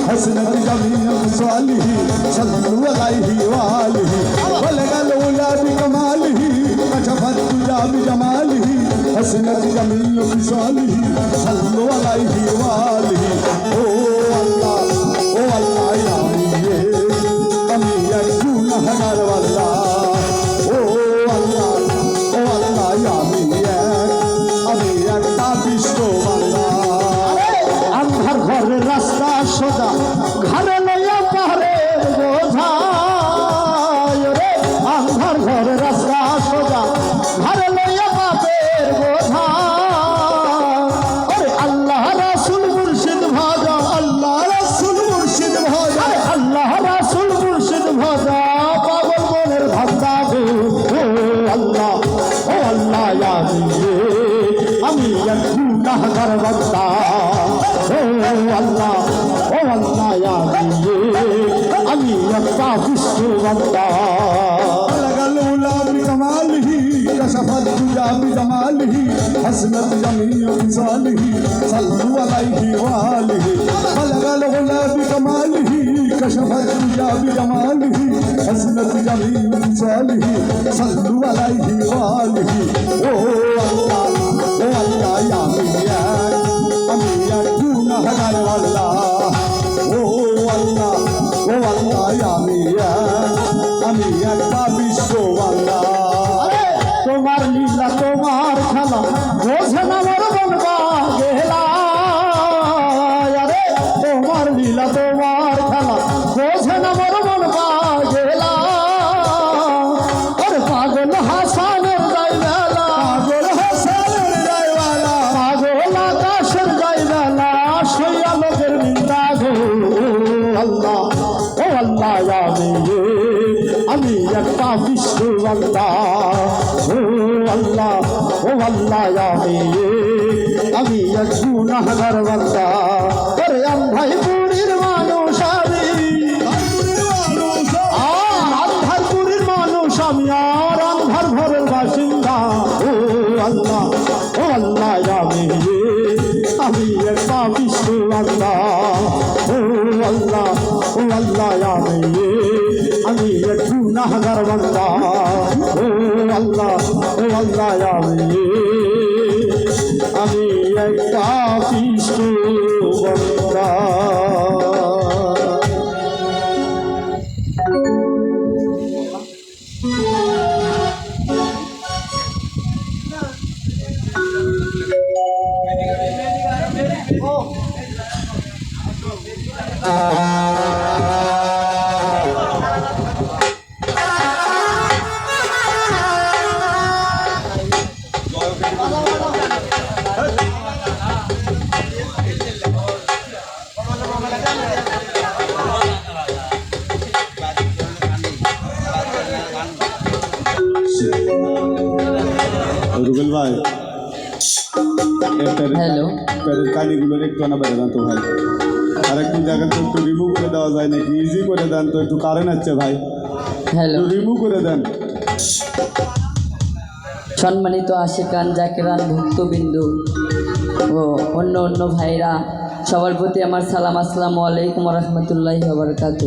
حسنت جميع خصاله صلوا عليه وآله بلغ العلا بكماله كشف الدجى بجماله حسنت جميع خصاله صلوا عليه وآله او الله يا میے আমি এক গুনাহগার আল্লাহ ও আল্লাহ ইয়া মিয়া আমি একটা বিষ্ট বান্দা আন্ধার ঘরের রাস্তা সোজা ঘরে লইয়া পাহাড়ের বোঝা রে আন্ধার ঘরের রাস্তা সোজা ঘরে লইয়া পাপের বোঝা ওরে আল্লাহ রাসূল মুর্শিদ ভাজা আল্লাহ রাসূল মুর্শিদ ভাজা আল্লাহ রাসূল মুর্শিদ ভাজা পাগল মনের ভাজা গো আল্লাহ ইয়া মিয়ে আমি এক গুনাহগার বান্দা আল্লাহ ইয়া মিয়ে আমি একটা বিষ্ট বান্দা বলগল উলা বিকমালিহি কশফত দুজা বিজমালিহি হাসনাত জামিউ বিসালিহি সাল্লু আলাইহি ওয়ালিহি বলগল উলা বিকমালিহি কশফত দুজা বিজমালিহি হাসনাত জামিউ বিসালিহি সাল্লু আলাইহি ওয়ালিহি ও আল্লাহ ইয়া মিয়া আমি এক গুনাহগার আল্লাহ ও আল্লাহ ইয়া মিয়া আমি একটা বিশ্ব আল্লাহ তোমার লীলা তোমার খেলা বোঝে না মোর বলবা গেলা আরে তোমার লীলা তোমার খেলা বোঝে না মোর বলবা গেলা ওরে পাগল হাসানের গাইবেলা পাগল হাসানের গাইবেলা পাগল আকাশের গাইবেলা সইয়া লোকের নিন্দা গো আল্লাহ ইয়া মিয়ে আমি একটা বিশ্ব বান্দা আল্লাহ ইয়া মিয়ে আমি এক গুনাহগার বান্দা ওরে আন্ধাই পুরীর মানুষ আমি আন্ধারপুরীর মানুষ আমি আর আন্ধার ঘরের বাসিন্দা আল্লাহ ইয়া মিয়ে আমি একটা বিশ্ব বান্দা আল্লাহ ইয়া মিয়ে আমি এক গুনাহগার বান্দা আল্লাহ ইয়া মিয়ে আমি একটা বিশ্ব বান্দা রুবেল ভাই হ্যালো প্যারের কালিগুলোর একটু আনা বেড়ে দেন তো ভাই আর একটু জায়গা তো একটু রিমুভ করে দেওয়া যায় নাকি ইজি করে দেন তো একটু কারেন্ট আছে ভাই হ্যালো রিমুভ করে দেন সম্মানিত আশিকান জাকিরান ভক্তবিন্দু ও অন্য ভাইরা সবার প্রতি আমার সালাম আসসালামু আলাইকুম ওয়া রাহমাতুল্লাহি ওয়া বারাকাতুহু।